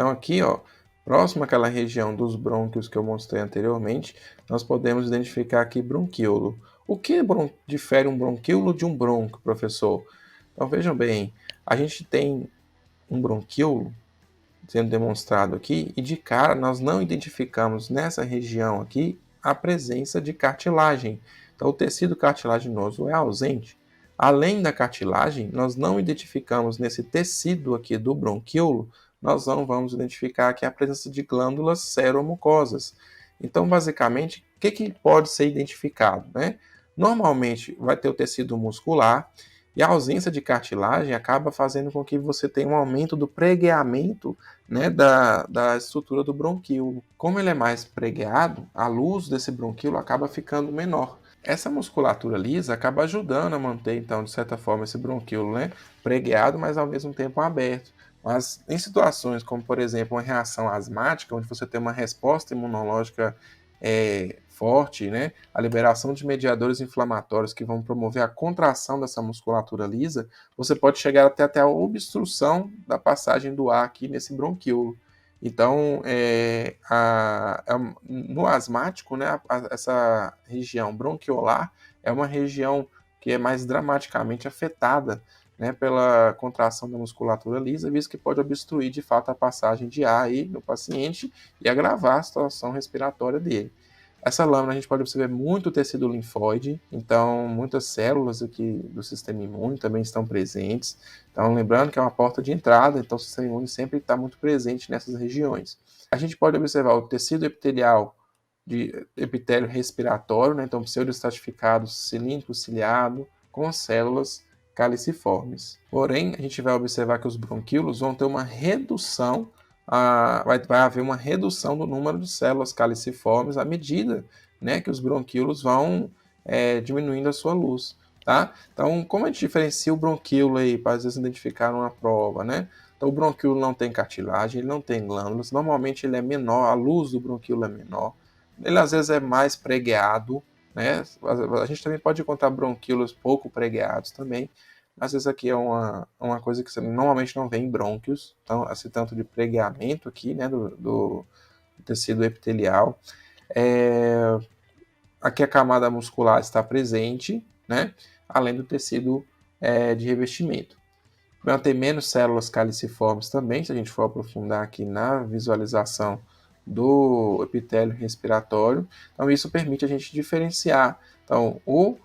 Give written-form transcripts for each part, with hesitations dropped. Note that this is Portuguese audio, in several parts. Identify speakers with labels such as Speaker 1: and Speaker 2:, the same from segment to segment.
Speaker 1: Então aqui, ó, próximo àquela região dos brônquios que eu mostrei anteriormente, nós podemos identificar aqui bronquíolo. O que difere um bronquíolo de um brônquio, professor? Então vejam bem, a gente tem um bronquíolo sendo demonstrado aqui, e de cara nós não identificamos nessa região aqui a presença de cartilagem. Então o tecido cartilaginoso é ausente. Além da cartilagem, nós não identificamos nesse tecido aqui do bronquíolo, nós não vamos identificar aqui a presença de glândulas seromucosas. Então, basicamente, o que pode ser identificado, né? Normalmente vai ter o tecido muscular, e a ausência de cartilagem acaba fazendo com que você tenha um aumento do pregueamento, né, da estrutura do bronquíolo. Como ele é mais pregueado, a luz desse bronquíolo acaba ficando menor. Essa musculatura lisa acaba ajudando a manter, então, de certa forma, esse bronquíolo, né, pregueado, mas ao mesmo tempo aberto. Mas em situações como, por exemplo, uma reação asmática, onde você tem uma resposta imunológica forte, né, a liberação de mediadores inflamatórios que vão promover a contração dessa musculatura lisa, você pode chegar até a obstrução da passagem do ar aqui nesse bronquíolo. Então, no asmático, né, essa região bronquiolar é uma região que é mais dramaticamente afetada, né, pela contração da musculatura lisa, visto que pode obstruir de fato a passagem de ar aí no paciente e agravar a situação respiratória dele. Essa lâmina a gente pode observar muito tecido linfóide, então muitas células aqui do sistema imune também estão presentes. Então lembrando que é uma porta de entrada, então o sistema imune sempre está muito presente nessas regiões. A gente pode observar o tecido epitelial de epitélio respiratório, né? Então pseudoestratificado, cilíndrico ciliado, com células caliciformes. Porém, a gente vai observar que os bronquíolos vão ter uma redução, vai haver uma redução do número de células caliciformes à medida, né, que os bronquíolos vão diminuindo a sua luz. Tá? Então, como a gente diferencia o bronquíolo aí, para às vezes identificar numa prova, né? Então, o bronquíolo não tem cartilagem, ele não tem glândulas, normalmente ele é menor, a luz do bronquíolo é menor, ele às vezes é mais pregueado, né? A gente também pode encontrar bronquíolos pouco pregueados também, mas isso aqui é uma coisa que você normalmente não vê em brônquios, então esse tanto de pregueamento aqui, né, do tecido epitelial. Aqui a camada muscular está presente, né, além do tecido de revestimento. Vai ter menos células caliciformes também, se a gente for aprofundar aqui na visualização do epitélio respiratório. Então, isso permite a gente diferenciar então, o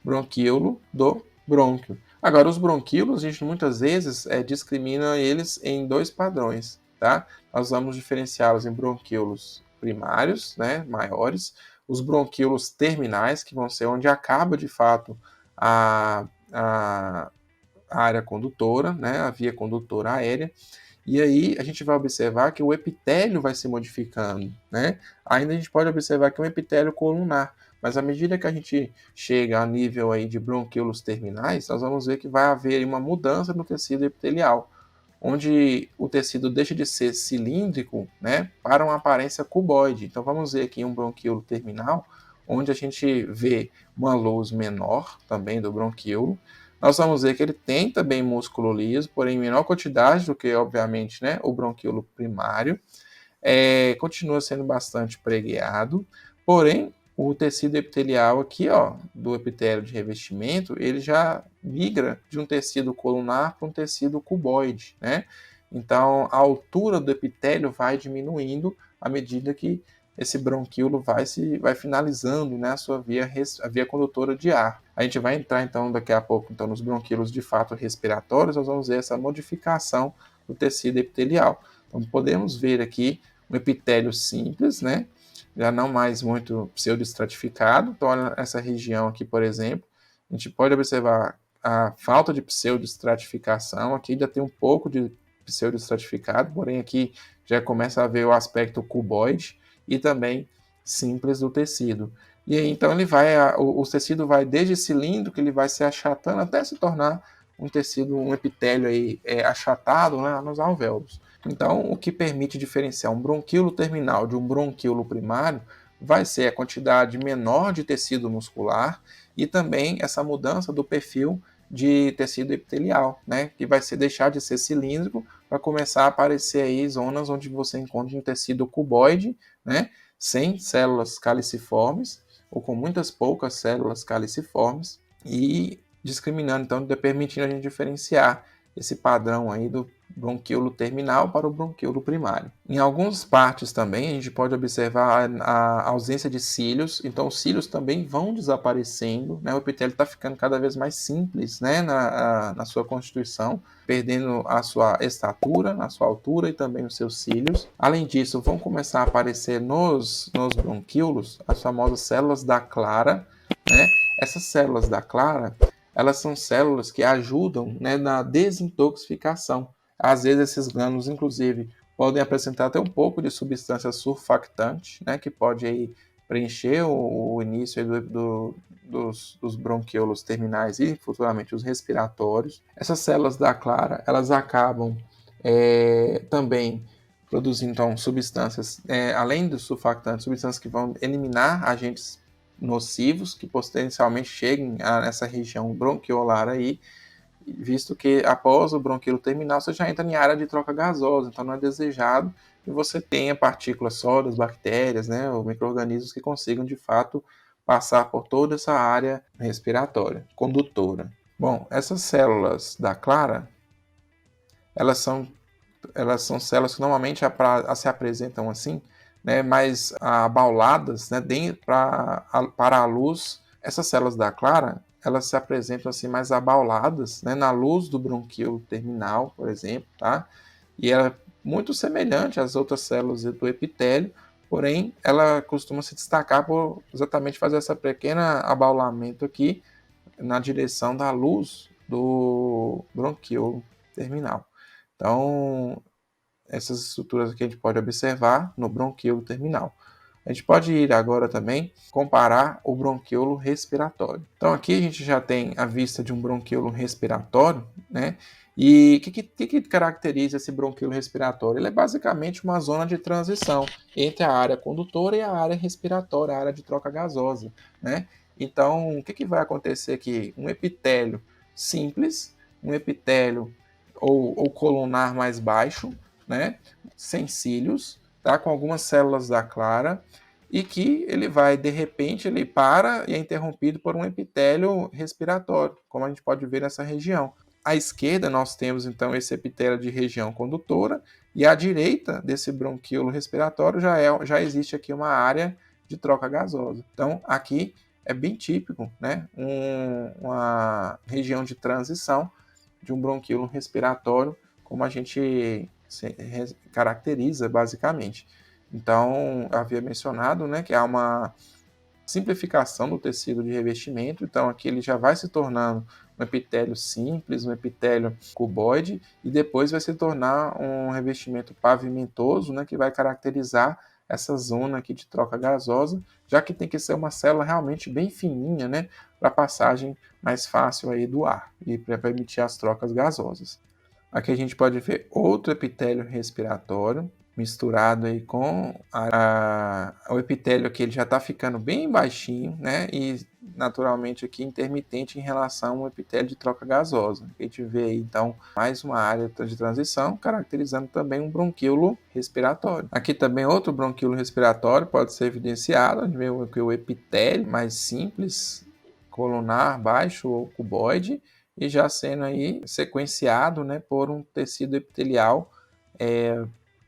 Speaker 1: bronquíolo do brônquio. Agora, os bronquíolos, a gente muitas vezes discrimina eles em dois padrões. Tá? Nós vamos diferenciá-los em bronquíolos primários, né, maiores, os bronquíolos terminais, que vão ser onde acaba de fato a área condutora, né, a via condutora aérea, e aí a gente vai observar que o epitélio vai se modificando, né? Ainda a gente pode observar que é um epitélio colunar, mas à medida que a gente chega a nível aí de bronquíolos terminais, nós vamos ver que vai haver uma mudança no tecido epitelial, onde o tecido deixa de ser cilíndrico, né, para uma aparência cuboide. Então vamos ver aqui um bronquíolo terminal, onde a gente vê uma luz menor também do bronquíolo. Nós vamos ver que ele tem também músculo liso, porém em menor quantidade do que, obviamente, né, o bronquíolo primário. Continua sendo bastante pregueado, porém o tecido epitelial aqui, ó, do epitélio de revestimento, ele já migra de um tecido colunar para um tecido cuboide, né? Então a altura do epitélio vai diminuindo à medida que esse bronquíolo vai finalizando, né, a via condutora de ar. A gente vai entrar então daqui a pouco então nos bronquíolos de fato respiratórios, nós vamos ver essa modificação do tecido epitelial. Então podemos ver aqui um epitélio simples, né, já não mais muito pseudoestratificado. Então olha essa região aqui, por exemplo, a gente pode observar a falta de pseudoestratificação, aqui ainda tem um pouco de pseudoestratificado, porém aqui já começa a ver o aspecto cuboide e também simples do tecido. E aí, então o tecido vai desde cilindro, que ele vai se achatando até se tornar um tecido, um epitélio aí, achatado, né, nos alvéolos. Então, o que permite diferenciar um bronquíolo terminal de um bronquíolo primário vai ser a quantidade menor de tecido muscular e também essa mudança do perfil de tecido epitelial, né? Que vai deixar de ser cilíndrico para começar a aparecer aí zonas onde você encontra um tecido cuboide, né? Sem células caliciformes ou com muitas poucas células caliciformes e discriminando, então, permitindo a gente diferenciar esse padrão aí do bronquíolo terminal para o bronquíolo primário. Em algumas partes também a gente pode observar a ausência de cílios, então os cílios também vão desaparecendo, né? O epitélio está ficando cada vez mais simples, né? na sua constituição, perdendo a sua estatura, a sua altura e também os seus cílios. Além disso, vão começar a aparecer nos bronquíolos as famosas células da clara, né? Essas células da clara, elas são células que ajudam, né, na desintoxicação. Às vezes esses grânulos, inclusive, podem apresentar até um pouco de substância surfactante, né, que pode aí preencher o início dos bronquíolos terminais e futuramente os respiratórios. Essas células da clara, elas acabam também produzindo então, substâncias, além dos surfactantes, substâncias que vão eliminar agentes nocivos que potencialmente cheguem nessa região bronquiolar aí, visto que após o bronquíolo terminal você já entra em área de troca gasosa, então não é desejado que você tenha partículas sólidas, bactérias, né, ou micro-organismos que consigam de fato passar por toda essa área respiratória, condutora. Bom, essas células da clara, elas são células que normalmente se apresentam assim, né, mais abauladas, né, para a luz. Essas células da clara, elas se apresentam assim mais abauladas, né, na luz do bronquíolo terminal, por exemplo, tá? E ela é muito semelhante às outras células do epitélio, porém ela costuma se destacar por exatamente fazer essa pequena abaulamento aqui na direção da luz do bronquíolo terminal. Então, essas estruturas que a gente pode observar no bronquíolo terminal. A gente pode ir agora também comparar o bronquíolo respiratório. Então aqui a gente já tem a vista de um bronquíolo respiratório, né? E o que caracteriza esse bronquíolo respiratório? Ele é basicamente uma zona de transição entre a área condutora e a área respiratória, a área de troca gasosa, né? Então, o que vai acontecer aqui? Um epitélio simples, um epitélio ou colunar mais baixo, né? Sem cílios, tá? Com algumas células da clara, e que ele vai, de repente, ele para e é interrompido por um epitélio respiratório, como a gente pode ver nessa região. À esquerda, nós temos, então, esse epitélio de região condutora, e à direita desse bronquíolo respiratório já existe aqui uma área de troca gasosa. Então, aqui é bem típico, né? Uma região de transição de um bronquíolo respiratório, como a gente caracteriza basicamente. Então, havia mencionado, né, que há uma simplificação do tecido de revestimento, então aqui ele já vai se tornando um epitélio simples, um epitélio cuboide, e depois vai se tornar um revestimento pavimentoso, né, que vai caracterizar essa zona aqui de troca gasosa, já que tem que ser uma célula realmente bem fininha, né, para passagem mais fácil aí do ar e para permitir as trocas gasosas. Aqui a gente pode ver outro epitélio respiratório misturado aí com o epitélio aqui, ele já está ficando bem baixinho, né? E naturalmente aqui intermitente em relação ao epitélio de troca gasosa. A gente vê aí então mais uma área de transição, caracterizando também um bronquíolo respiratório. Aqui também outro bronquíolo respiratório pode ser evidenciado, a gente vê o epitélio mais simples, colunar baixo ou cuboide, e já sendo aí sequenciado, né, por um tecido epitelial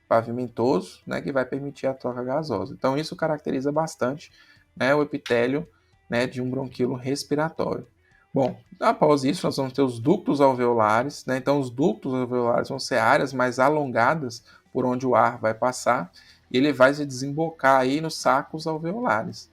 Speaker 1: pavimentoso, né, que vai permitir a troca gasosa. Então isso caracteriza bastante, né, o epitélio, né, de um bronquíolo respiratório. Bom, após isso nós vamos ter os ductos alveolares, né? Então os ductos alveolares vão ser áreas mais alongadas por onde o ar vai passar e ele vai se desembocar aí nos sacos alveolares.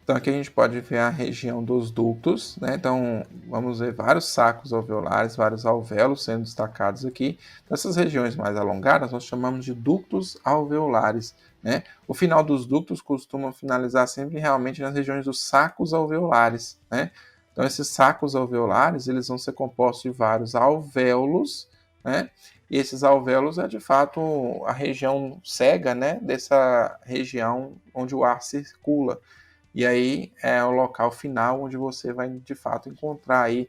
Speaker 1: Então aqui a gente pode ver a região dos ductos, né? Então vamos ver vários sacos alveolares, vários alvéolos sendo destacados aqui. Essas regiões mais alongadas nós chamamos de ductos alveolares, né? O final dos ductos costuma finalizar sempre realmente nas regiões dos sacos alveolares, né? Então esses sacos alveolares eles vão ser compostos de vários alvéolos, né? E esses alvéolos é de fato a região cega, né? Dessa região onde o ar circula. E aí é o local final onde você vai de fato encontrar aí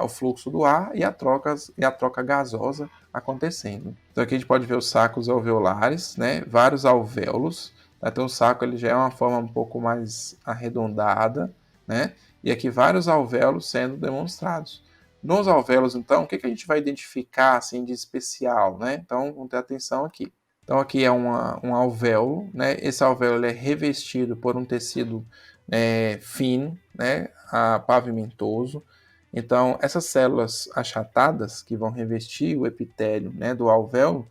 Speaker 1: o fluxo do ar e a troca gasosa acontecendo. Então aqui a gente pode ver os sacos alveolares, né? Vários alvéolos. Então o saco ele já é uma forma um pouco mais arredondada, né? E aqui vários alvéolos sendo demonstrados. Nos alvéolos, então, o que a gente vai identificar assim, de especial, né? Então, vamos ter atenção aqui. Então, aqui é um alvéolo, né? Esse alvéolo é revestido por um tecido fino, né? Pavimentoso. Então, essas células achatadas que vão revestir o epitélio, né, do alvéolo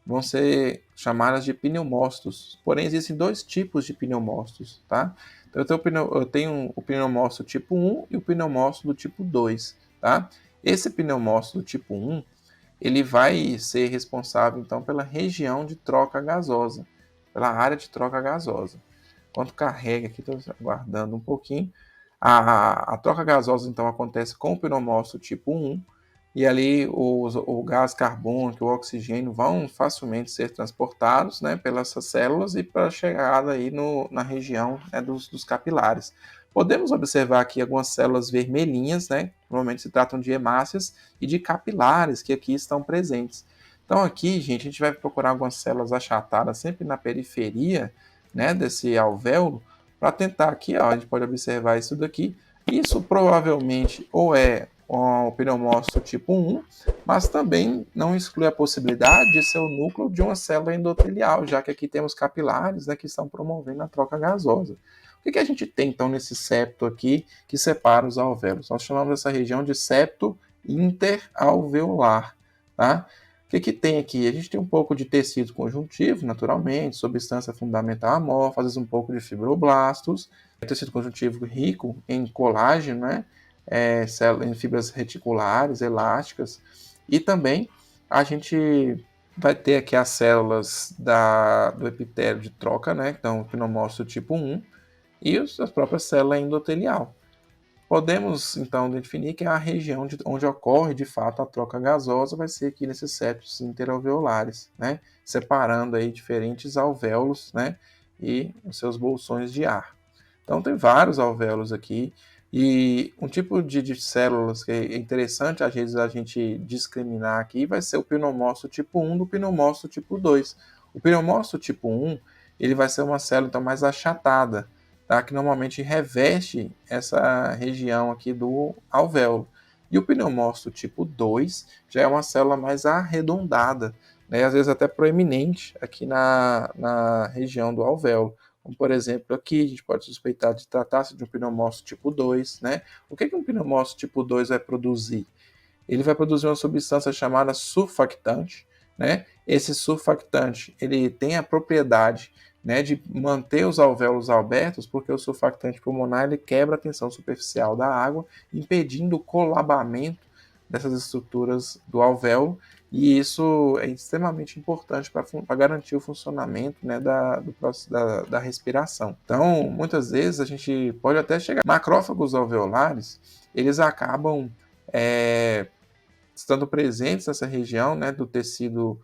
Speaker 1: vão ser chamadas de pneumócitos. Porém, existem dois tipos de pneumócitos, tá? Então, eu tenho o pneumócito tipo 1 e o pneumócito do tipo 2, tá? Esse pneumócito do tipo 1, ele vai ser responsável, então, pela região de troca gasosa, pela área de troca gasosa. Enquanto carrega aqui, estou aguardando um pouquinho. A troca gasosa, então, acontece com o pneumócito tipo 1, e ali o gás carbônico, o oxigênio vão facilmente ser transportados, né, pelas células e para a chegada aí na região, né, dos capilares. Podemos observar aqui algumas células vermelhinhas, né, normalmente se tratam de hemácias, e de capilares que aqui estão presentes. Então aqui, gente, a gente vai procurar algumas células achatadas sempre na periferia, né, desse alvéolo, para tentar aqui, ó, a gente pode observar isso daqui. Isso provavelmente ou é o pneumócito tipo 1, mas também não exclui a possibilidade de ser o núcleo de uma célula endotelial, já que aqui temos capilares, né, que estão promovendo a troca gasosa. O que a gente tem então nesse septo aqui que separa os alvéolos? Nós chamamos essa região de septo interalveolar, tá? O que tem aqui? A gente tem um pouco de tecido conjuntivo, naturalmente, substância fundamental amorfa, às vezes um pouco de fibroblastos, tecido conjuntivo rico em colágeno, né? Em fibras reticulares, elásticas, e também a gente vai ter aqui as células do epitélio de troca, né? Então, o pneumócito tipo 1, e as próprias células endotelial. Podemos, então, definir que a região onde ocorre, de fato, a troca gasosa vai ser aqui nesses septos interalveolares, né? Separando aí diferentes alvéolos, né? E os seus bolsões de ar. Então, tem vários alvéolos aqui, e um tipo de células que é interessante, às vezes, a gente discriminar aqui vai ser o pneumócito tipo 1 do pneumócito tipo 2. O pneumócito tipo 1, ele vai ser uma célula, então, mais achatada, tá? Que normalmente reveste essa região aqui do alvéolo. E o pneumócito tipo 2 já é uma célula mais arredondada, né? Às vezes até proeminente aqui na região do alvéolo. Como, por exemplo, aqui a gente pode suspeitar de tratar-se de um pneumócito tipo 2, né? O que um pneumócito tipo 2 vai produzir? Ele vai produzir uma substância chamada surfactante, né? Esse surfactante, ele tem a propriedade, né, de manter os alvéolos abertos, porque o surfactante pulmonar ele quebra a tensão superficial da água, impedindo o colabamento dessas estruturas do alvéolo, e isso é extremamente importante para garantir o funcionamento, né, da respiração. Então, muitas vezes a gente pode até chegar. Macrófagos alveolares, eles acabam estando presentes nessa região, né, do tecido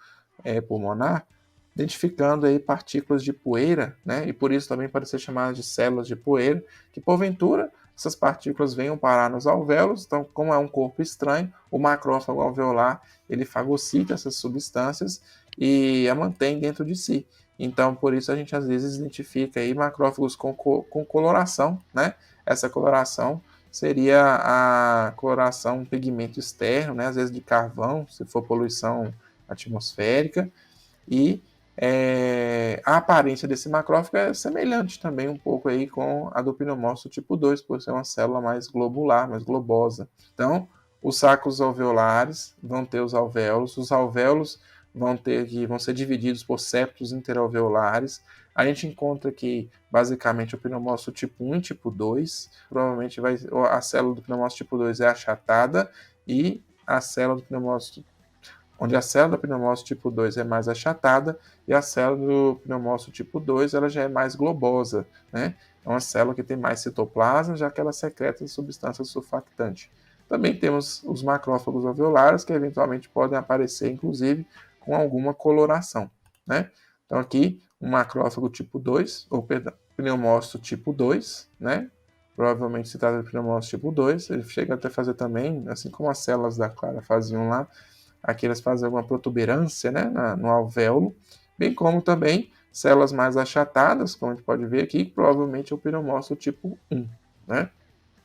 Speaker 1: pulmonar, identificando aí partículas de poeira, né, e por isso também pode ser chamada de células de poeira, que porventura essas partículas venham parar nos alvéolos. Então, como é um corpo estranho, o macrófago alveolar ele fagocita essas substâncias e a mantém dentro de si. Então, por isso a gente às vezes identifica aí macrófagos com coloração, né? Essa coloração seria a coloração pigmento externo, né? Às vezes de carvão, se for poluição atmosférica, e a aparência desse macrófago é semelhante também um pouco aí com a do pneumócito tipo 2, por ser uma célula mais globular, mais globosa. Então, os sacos alveolares vão ter os alvéolos vão ser divididos por septos interalveolares. A gente encontra aqui, basicamente, o pneumócito tipo 1 e tipo 2. Provavelmente a célula do pneumócito tipo 2 é achatada, e a célula do pneumócito onde a célula do pneumócito tipo 2 é mais achatada e a célula do pneumócito tipo 2 ela já é mais globosa, né? É uma célula que tem mais citoplasma, já que ela secreta substância surfactante. Também temos os macrófagos alveolares, que eventualmente podem aparecer, inclusive, com alguma coloração, né? Então aqui, um macrófago tipo 2, ou pneumócito tipo 2, né? provavelmente se trata de pneumociste tipo 2, ele chega até fazer também, assim como as células da Clara faziam lá, aqui elas fazem alguma protuberância, né, no alvéolo, bem como também células mais achatadas, como a gente pode ver aqui, provavelmente é o pneumócito tipo 1, né?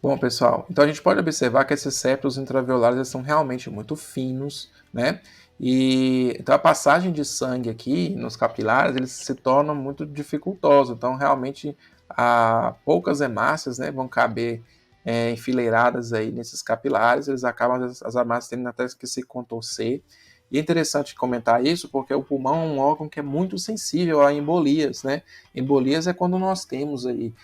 Speaker 1: Bom, pessoal, então a gente pode observar que esses septos intraviolares eles são realmente muito finos, né? E então a passagem de sangue aqui nos capilares eles se tornam muito dificultosos. Então realmente poucas hemácias, né, vão caber enfileiradas aí nesses capilares. Eles acabam as hemácias tendo até que se contorcer. E é interessante comentar isso porque o pulmão é um órgão que é muito sensível a embolias, né? Embolias é quando nós temos aí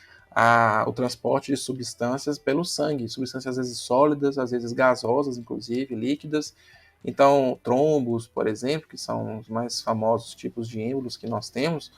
Speaker 1: o transporte de substâncias pelo sangue, substâncias às vezes sólidas, às vezes gasosas, inclusive líquidas. Então, trombos, por exemplo, que são os mais famosos tipos de êmbolos que nós temos,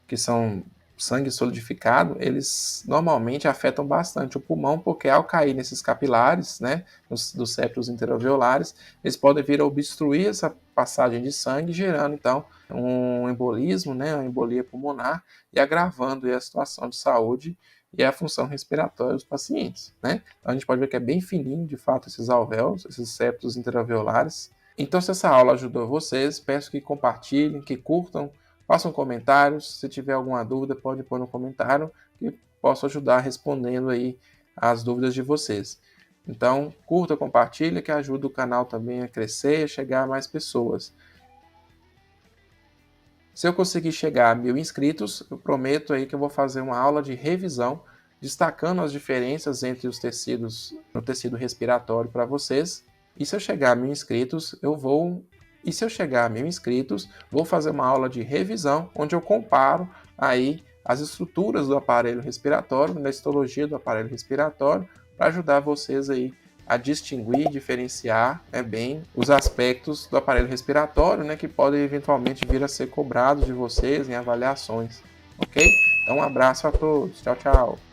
Speaker 1: que são sangue solidificado, eles normalmente afetam bastante o pulmão, porque ao cair nesses capilares, né, dos septos interalveolares, eles podem vir a obstruir essa passagem de sangue, gerando então um embolismo, né, uma embolia pulmonar, e agravando a situação de saúde e a função respiratória dos pacientes, né? Então a gente pode ver que é bem fininho, de fato, esses alvéolos, esses septos interalveolares. Então, se essa aula ajudou vocês, peço que compartilhem, que curtam, façam comentários. Se tiver alguma dúvida, pode pôr no comentário, que posso ajudar respondendo aí as dúvidas de vocês. Então, curta, compartilha, que ajuda o canal também a crescer e a chegar a mais pessoas. Se eu conseguir chegar a 1000 inscritos, eu prometo aí que eu vou fazer uma aula de revisão, destacando as diferenças entre os tecidos no tecido respiratório para vocês. E se eu chegar a 1000 inscritos, vou fazer uma aula de revisão, onde eu comparo aí as estruturas do aparelho respiratório, da histologia do aparelho respiratório, para ajudar vocês aí a distinguir e diferenciar bem os aspectos do aparelho respiratório, que podem eventualmente vir a ser cobrados de vocês em avaliações, ok? Então um abraço a todos, tchau, tchau!